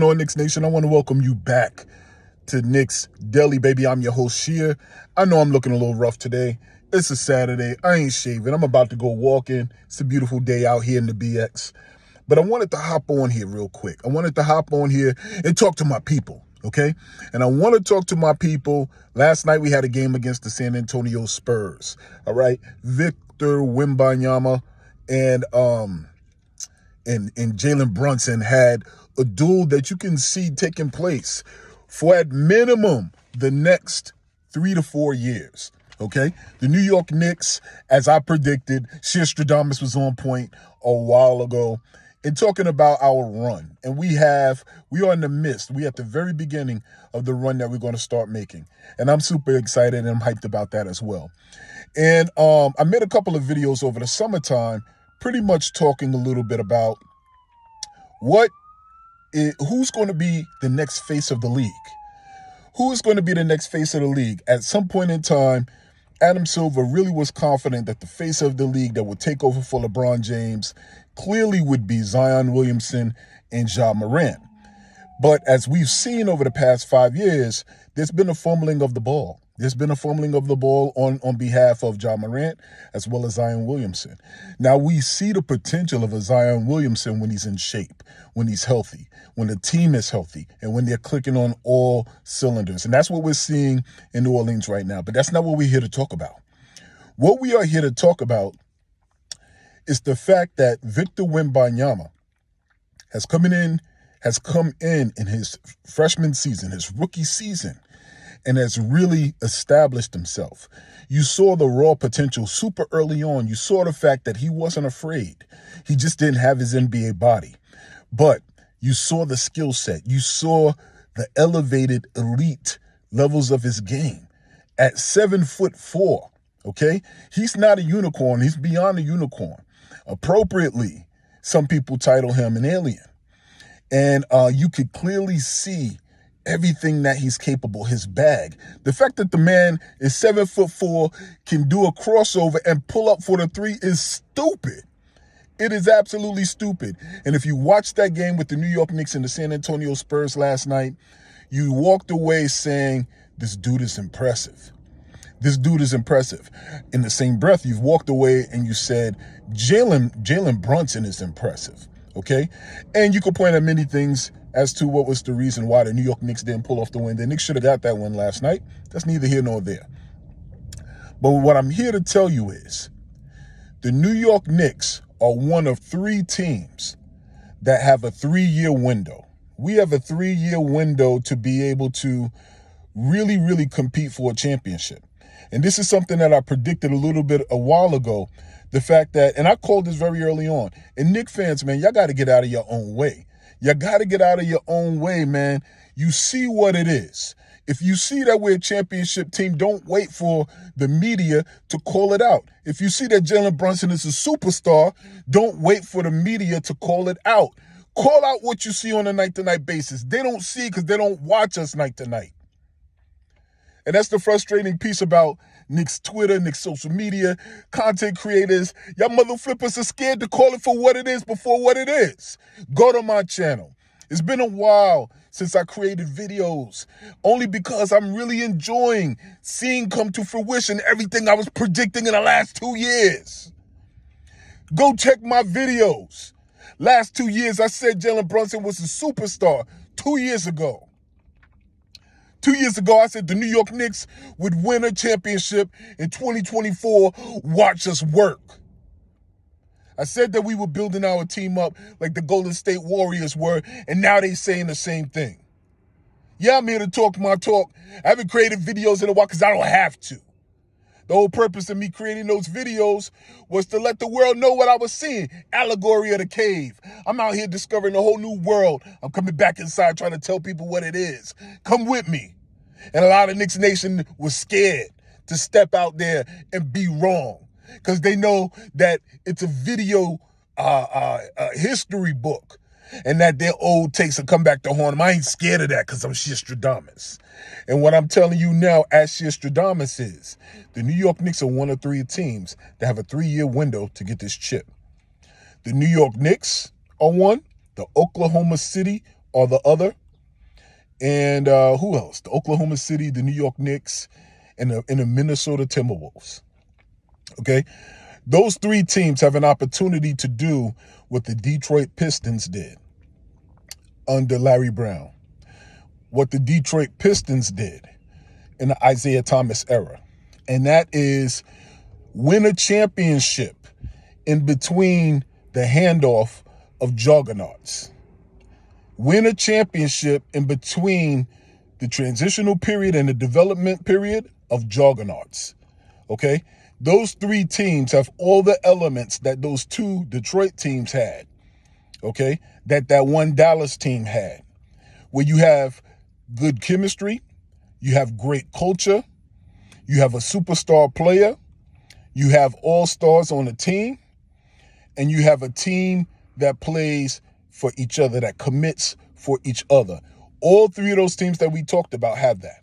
On Knicks Nation, I want to welcome you back to Knicks Daily, baby. I'm your host, Sheer. I know I'm looking a little rough today. It's a Saturday. I ain't shaving. I'm about to go walking. It's a beautiful day out here in the BX. But I wanted to hop on here real quick. I wanted to hop on here and talk to my people, okay? And I want to talk to my people. Last night we had a game against the San Antonio Spurs, all right? Victor Wembanyama and Jalen Brunson had a duel that you can see taking place for at minimum the next 3 to 4 years. Okay, the New York Knicks, as I predicted, Stradamus was on point a while ago in talking about our run, and we are in the midst. We at the very beginning of the run that we're going to start making, and I'm super excited and I'm hyped about that as well. And I made a couple of videos over the summertime, pretty much talking a little bit about who's going to be the next face of the league. Who is going to be the next face of the league? At some point in time, Adam Silver really was confident that the face of the league that would take over for LeBron James clearly would be Zion Williamson and Ja Morant. But as we've seen over the past 5 years, there's been a fumbling of the ball. There's been a fumbling of the ball on behalf of Ja Morant as well as Zion Williamson. Now, we see the potential of a Zion Williamson when he's in shape, when he's healthy, when the team is healthy, and when they're clicking on all cylinders. And that's what we're seeing in New Orleans right now. But that's not what we're here to talk about. What we are here to talk about is the fact that Victor Wembanyama has come in his freshman season, his rookie season, and has really established himself. You saw the raw potential super early on. You saw the fact that he wasn't afraid. He just didn't have his NBA body. But you saw the skill set. You saw the elevated elite levels of his game. At 7'4", okay? He's not a unicorn. He's beyond a unicorn. Appropriately, some people title him an alien. And you could clearly see everything that he's capable, his bag. The fact that the man is 7'4", can do a crossover and pull up for the three is stupid. It is absolutely stupid. And if you watched that game with the New York Knicks and the San Antonio Spurs last night, you walked away saying, this dude is impressive. This dude is impressive. In the same breath, you've walked away and you said, Jalen Brunson is impressive. Okay? And you could point at many things as to what was the reason why the New York Knicks didn't pull off the win. The Knicks should have got that win last night. That's neither here nor there. But what I'm here to tell you is the New York Knicks are one of 3 teams that have a 3-year window. We have a 3-year window to be able to really, really compete for a championship. And this is something that I predicted a while ago. The fact that, and I called this very early on, and Knicks fans, man, y'all got to get out of your own way. You got to get out of your own way, man. You see what it is. If you see that we're a championship team, don't wait for the media to call it out. If you see that Jalen Brunson is a superstar, don't wait for the media to call it out. Call out what you see on a night-to-night basis. They don't see it because they don't watch us night-to-night. And that's the frustrating piece about Knicks Twitter, Knicks social media, content creators. Y'all mother flippers are scared to call it for what it is before what it is. Go to my channel. It's been a while since I created videos, only because I'm really enjoying seeing come to fruition everything I was predicting in the last 2 years. Go check my videos. Last 2 years, I said Jalen Brunson was a superstar 2 years ago. 2 years ago, I said the New York Knicks would win a championship in 2024. Watch us work. I said that we were building our team up like the Golden State Warriors were, and now they saying the same thing. Yeah, I'm here to talk my talk. I haven't created videos in a while because I don't have to. The whole purpose of me creating those videos was to let the world know what I was seeing. Allegory of the cave. I'm out here discovering a whole new world. I'm coming back inside trying to tell people what it is. Come with me. And a lot of Knicks Nation was scared to step out there and be wrong because they know that it's a video history book and that their old takes will come back to haunt them. I ain't scared of that because I'm Stradamus. And what I'm telling you now, as Stradamus is, the New York Knicks are one of 3 teams that have a 3-year window to get this chip. The New York Knicks are one. The Oklahoma City are the other. And who else? The Oklahoma City, the New York Knicks, and the Minnesota Timberwolves. Okay? Those three teams have an opportunity to do what the Detroit Pistons did under Larry Brown, what the Detroit Pistons did in the Isaiah Thomas era. And that is win a championship in between the handoff of juggernauts. Win a championship in between the transitional period and the development period of juggernauts. Okay? Those three teams have all the elements that those two Detroit teams had. Okay? That one Dallas team had. Where you have good chemistry, you have great culture, you have a superstar player, you have all-stars on the team, and you have a team that plays for each other, that commits for each other. All three of those teams that we talked about have that.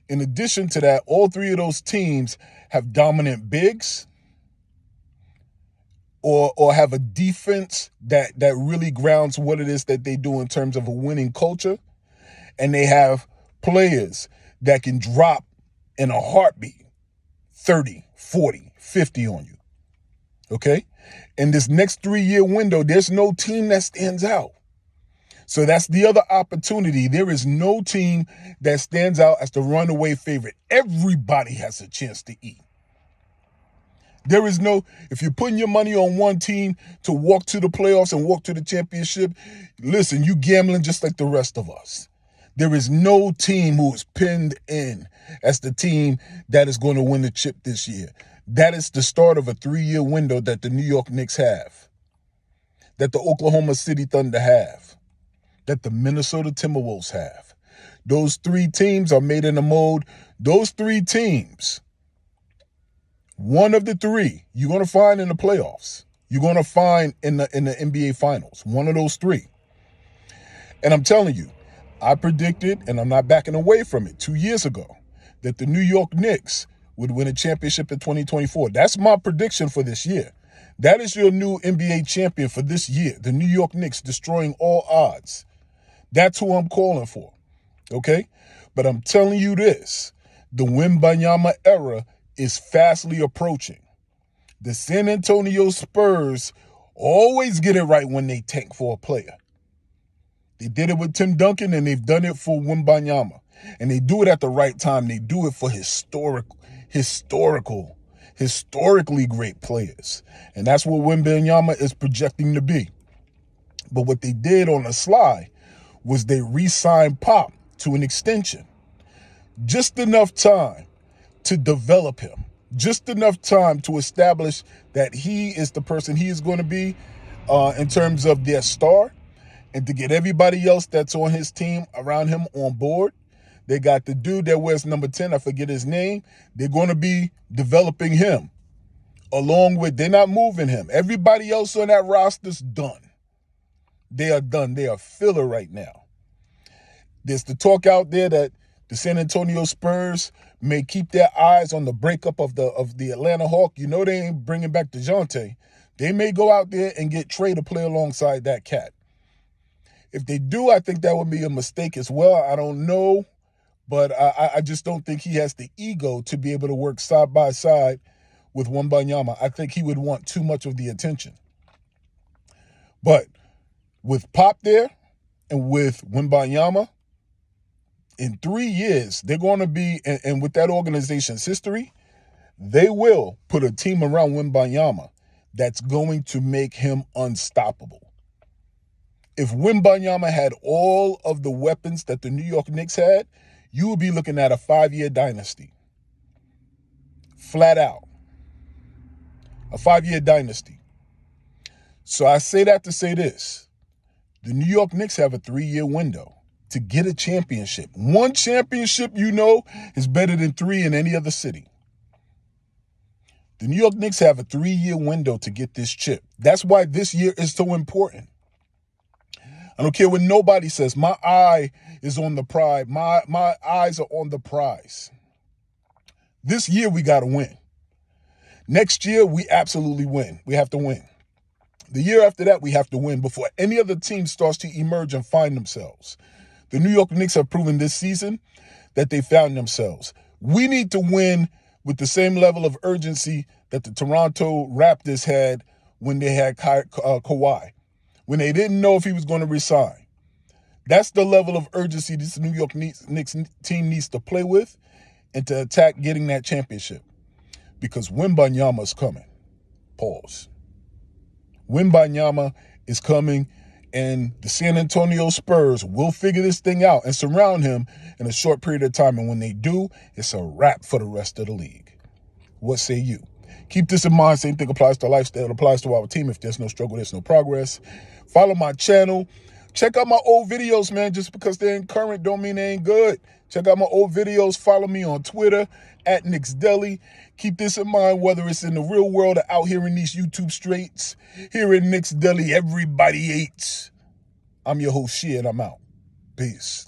In addition to that, all three of those teams have dominant bigs or have a defense that really grounds what it is that they do in terms of a winning culture. And they have players that can drop in a heartbeat 30, 40, 50 on you. Okay? In this next 3-year window, there's no team that stands out. So that's the other opportunity. There is no team that stands out as the runaway favorite. Everybody has a chance to eat. There is no, if you're putting your money on one team to walk to the playoffs and walk to the championship, listen, you gambling just like the rest of us. There is no team who is pinned in as the team that is going to win the chip this year. That is the start of a 3-year window that the New York Knicks have, that the Oklahoma City Thunder have, that the Minnesota Timberwolves have. Those three teams are made in a mode. Those three teams, one of the three, you're going to find in the playoffs. You're going to find in the NBA Finals. One of those three. And I'm telling you, I predicted, and I'm not backing away from it, 2 years ago, that the New York Knicks would win a championship in 2024. That's my prediction for this year. That is your new NBA champion for this year. The New York Knicks destroying all odds. That's who I'm calling for. Okay? But I'm telling you this. The Wembanyama era is fastly approaching. The San Antonio Spurs always get it right when they tank for a player. They did it with Tim Duncan, and they've done it for Wembanyama. And they do it at the right time. They do it for historically great players. And that's what Wembanyama is projecting to be. But what they did on the sly was they re-signed Pop to an extension. Just enough time to develop him. Just enough time to establish that he is the person he is going to be in terms of their star, and to get everybody else that's on his team around him on board. They got the dude that wears number 10, I forget his name. They're going to be developing him along with, they're not moving him. Everybody else on that roster's done. They are done. They are filler right now. There's the talk out there that the San Antonio Spurs may keep their eyes on the breakup of the Atlanta Hawks. You know they ain't bringing back DeJounte. They may go out there and get Trae to play alongside that cat. If they do, I think that would be a mistake as well. I don't know, but I just don't think he has the ego to be able to work side by side with Wembanyama. I think he would want too much of the attention. But with Pop there and with Wembanyama, in 3 years, they're going to be, and with that organization's history, they will put a team around Wembanyama that's going to make him unstoppable. If Wembanyama had all of the weapons that the New York Knicks had, you would be looking at a 5-year dynasty. Flat out. A 5-year dynasty. So I say that to say this. The New York Knicks have a 3-year window to get a championship. One championship, is better than 3 in any other city. The New York Knicks have a 3-year window to get this chip. That's why this year is so important. I don't care what nobody says. My eye is on the prize. My eyes are on the prize. This year, we got to win. Next year, we absolutely win. We have to win. The year after that, we have to win before any other team starts to emerge and find themselves. The New York Knicks have proven this season that they found themselves. We need to win with the same level of urgency that the Toronto Raptors had when they had Kawhi, when they didn't know if he was going to resign. That's the level of urgency this New York Knicks team needs to play with and to attack getting that championship. Because Wembanyama is coming. Pause. Wembanyama is coming, and the San Antonio Spurs will figure this thing out and surround him in a short period of time. And when they do, it's a wrap for the rest of the league. What say you? Keep this in mind. Same thing applies to lifestyle. It applies to our team. If there's no struggle, there's no progress. Follow my channel. Check out my old videos, man. Just because they ain't current don't mean they ain't good. Check out my old videos. Follow me on Twitter at Knicks Deli. Keep this in mind, whether it's in the real world or out here in these YouTube streets. Here in Knicks Deli, everybody eats. I'm your host, Shea, and I'm out. Peace.